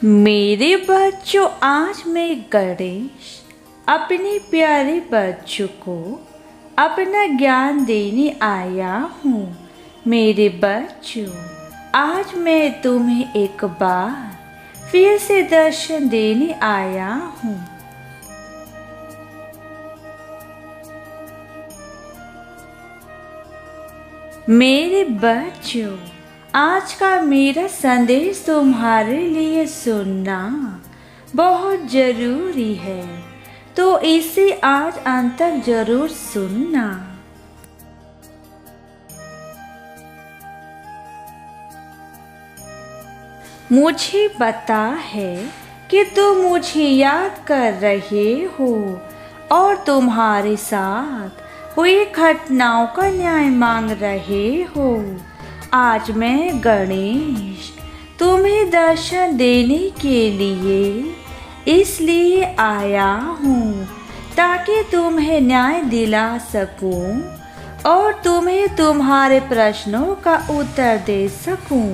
मेरे बच्चों, आज मैं गणेश अपने प्यारे बच्चों को अपना ज्ञान देने आया हूँ। मेरे बच्चों, आज मैं तुम्हें एक बार फिर से दर्शन देने आया हूँ। मेरे बच्चों, आज का मेरा संदेश तुम्हारे लिए सुनना बहुत ज़रूरी है, तो इसे आज अंत तक ज़रूर सुनना। मुझे पता है कि तुम मुझे याद कर रहे हो और तुम्हारे साथ हुई घटनाओं का न्याय मांग रहे हो। आज मैं गणेश तुम्हें दर्शन देने के लिए इसलिए आया हूँ ताकि तुम्हें न्याय दिला सकूं और तुम्हें तुम्हारे प्रश्नों का उत्तर दे सकूं।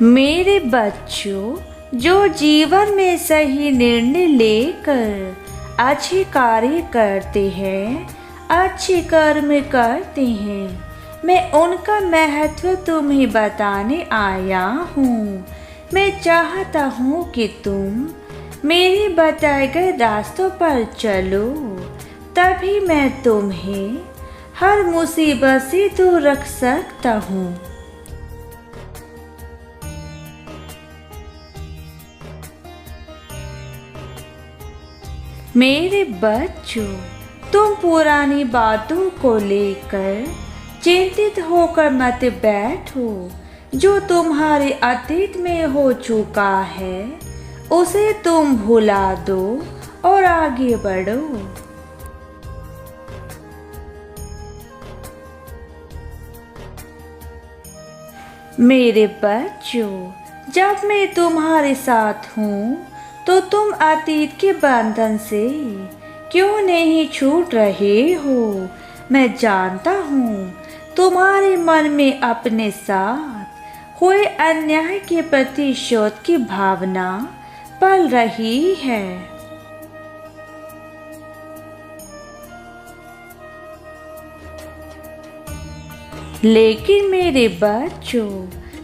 मेरे बच्चों, जो जीवन में सही निर्णय लेकर अच्छे कार्य करते हैं, अच्छे कर्म करते हैं, मैं उनका महत्व तुम्हें बताने आया हूँ। मैं चाहता हूँ कि तुम मेरे बताए गए रास्तों पर चलो, तभी मैं तुम्हें हर मुसीबत से दूर रख सकता हूँ। मेरे बच्चों, तुम पुरानी बातों को लेकर चिंतित होकर मत बैठो। जो तुम्हारे अतीत में हो चुका है उसे तुम भुला दो और आगे बढ़ो। मेरे बच्चों, जब मैं तुम्हारे साथ हूँ तो तुम अतीत के बंधन से क्यों नहीं छूट रहे हो। मैं जानता हूँ तुम्हारे मन में अपने साथ हुए अन्याय के प्रतिशोध की भावना पल रही है। लेकिन मेरे बच्चों,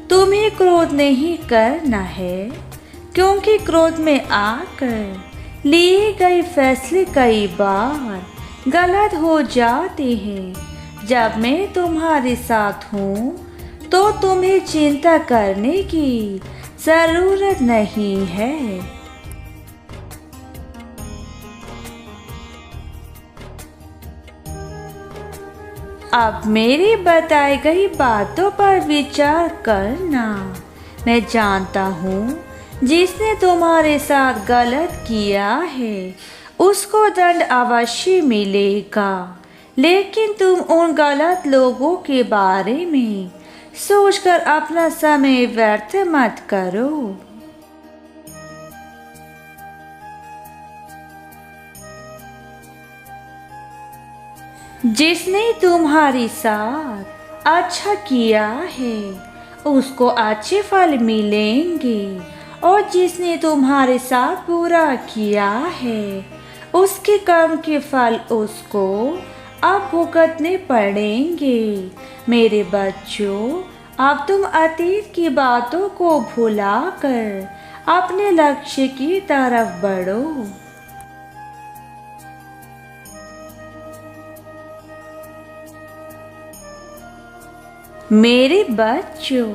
तुम्हें क्रोध नहीं करना है, क्योंकि क्रोध में आकर लिए गए फैसले कई बार गलत हो जाते हैं। जब मैं तुम्हारे साथ हूँ तो तुम्हें चिंता करने की ज़रूरत नहीं है। अब मेरी बताई गई बातों पर विचार करना। मैं जानता हूँ जिसने तुम्हारे साथ गलत किया है उसको दंड अवश्य मिलेगा, लेकिन तुम उन गलत लोगों के बारे में सोचकर अपना समय व्यर्थ मत करो। जिसने तुम्हारे साथ अच्छा किया है उसको अच्छे फल मिलेंगे, और जिसने तुम्हारे साथ बुरा किया है उसके कर्म के फल उसको अब भुगतने पड़ेंगे। मेरे बच्चों, अब तुम अतीत की बातों को भुलाकर अपने लक्ष्य की तरफ बढ़ो। मेरे बच्चों,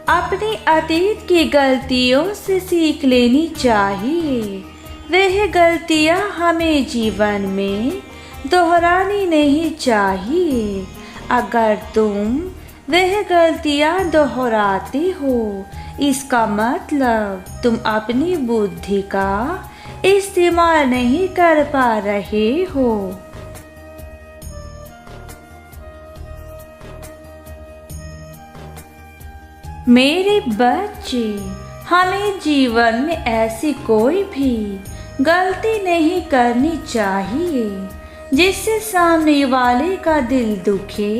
अपनी अतीत की गलतियों से सीख लेनी चाहिए। वह गलतियां हमें जीवन में दोहरानी नहीं चाहिए। अगर तुम वह गलतियां दोहराते हो, इसका मतलब तुम अपनी बुद्धि का इस्तेमाल नहीं कर पा रहे हो। मेरे बच्चे, हमें जीवन में ऐसी कोई भी गलती नहीं करनी चाहिए जिससे सामने वाले का दिल दुखे।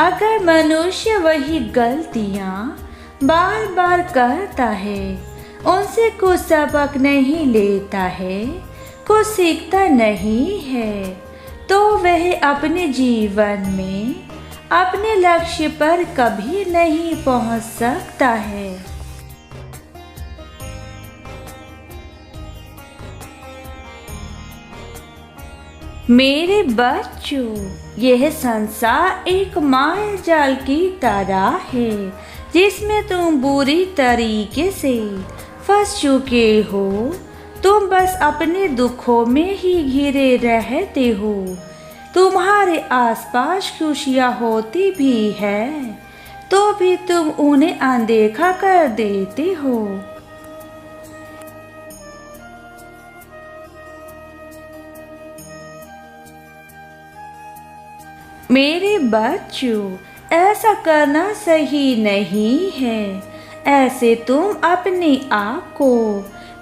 अगर मनुष्य वही गलतियाँ बार बार करता है, उनसे कुछ सबक नहीं लेता है, कुछ सीखता नहीं है, तो वह अपने जीवन में अपने लक्ष्य पर कभी नहीं पहुंच सकता है। मेरे बच्चों, यह संसार एक माया जाल की तरह है जिसमें तुम बुरी तरीके से फंस चुके हो। तुम बस अपने दुखों में ही घिरे रहते हो। तुम्हारे आसपास खुशियाँ होती भी है तो भी तुम उन्हें अनदेखा कर देते हो। मेरे बच्चों, ऐसा करना सही नहीं है। ऐसे तुम अपने आप को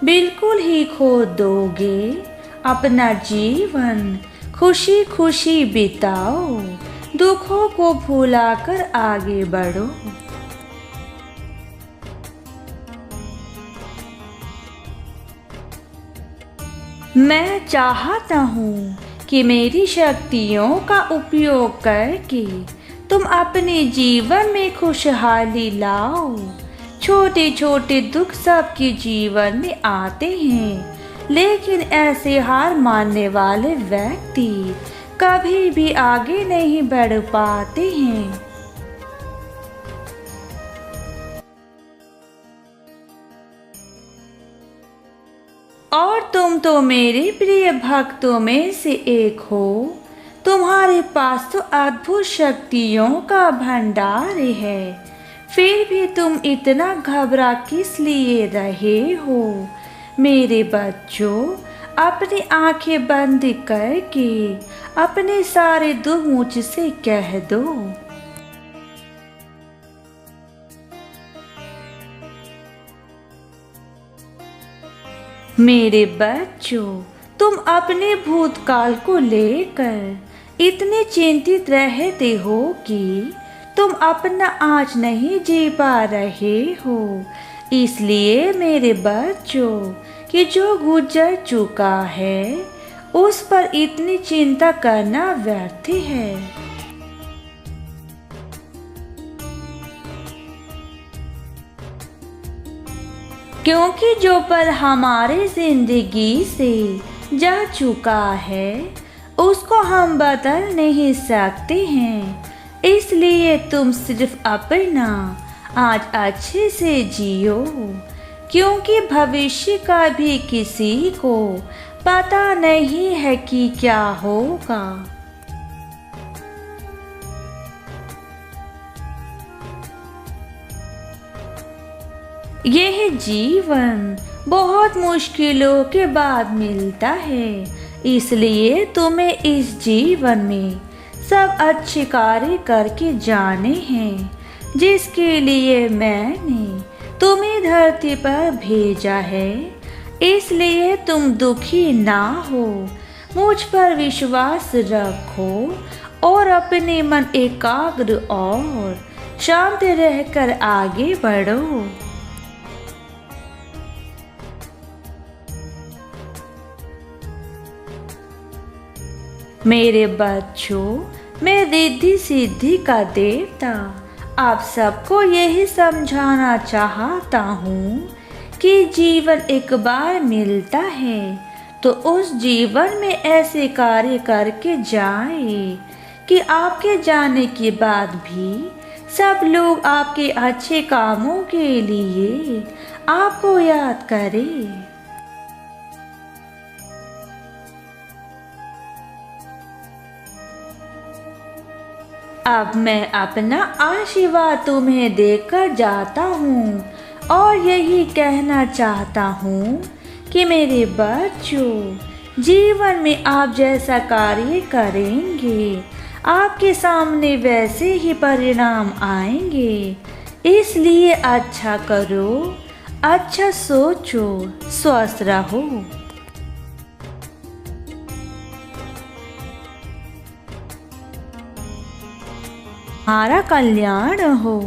बिल्कुल ही खो दोगे। अपना जीवन खुशी खुशी बिताओ, दुखों को भुलाकर आगे बढ़ो। मैं चाहता हूँ कि मेरी शक्तियों का उपयोग करके तुम अपने जीवन में खुशहाली लाओ। छोटे छोटे दुख सबके जीवन में आते हैं, लेकिन ऐसे हार मानने वाले व्यक्ति कभी भी आगे नहीं बढ़ पाते हैं। और तुम तो मेरे प्रिय भक्तों में से एक हो। तुम्हारे पास तो अद्भुत शक्तियों का भंडार है, फिर भी तुम इतना घबरा किस लिए रहे हो? मेरे बच्चों, अपनी आंखें बंद करके अपने सारे दुख मुझसे कह दो। मेरे बच्चों, तुम अपने भूतकाल को लेकर इतने चिंतित रहते हो कि तुम अपना आज नहीं जी पा रहे हो। इसलिए मेरे बच्चों, कि जो गुजर चुका है उस पर इतनी चिंता करना व्यर्थ है। क्योंकि जो पल हमारे जिंदगी से जा चुका है उसको हम बदल नहीं सकते हैं। इसलिए तुम सिर्फ अपना आज अच्छे से जियो, क्योंकि भविष्य का भी किसी को पता नहीं है कि क्या होगा। यह जीवन बहुत मुश्किलों के बाद मिलता है, इसलिए तुम्हें इस जीवन में सब अच्छे कार्य करके जाने हैं, जिसके लिए मैंने तुम्हें धरती पर भेजा है। इसलिए तुम दुखी ना हो, मुझ पर विश्वास रखो और अपने मन एकाग्र और शांत रहकर आगे बढ़ो। मेरे बच्चों, मैं रिद्धि सिद्धि का देवता आप सबको यही समझाना चाहता हूँ कि जीवन एक बार मिलता है तो उस जीवन में ऐसे कार्य करके जाए कि आपके जाने के बाद भी सब लोग आपके अच्छे कामों के लिए आपको याद करें। अब मैं अपना आशीर्वाद तुम्हें देकर जाता हूँ और यही कहना चाहता हूँ कि मेरे बच्चों, जीवन में आप जैसा कार्य करेंगे आपके सामने वैसे ही परिणाम आएंगे। इसलिए अच्छा करो, अच्छा सोचो, स्वस्थ रहो। कल्याण हो।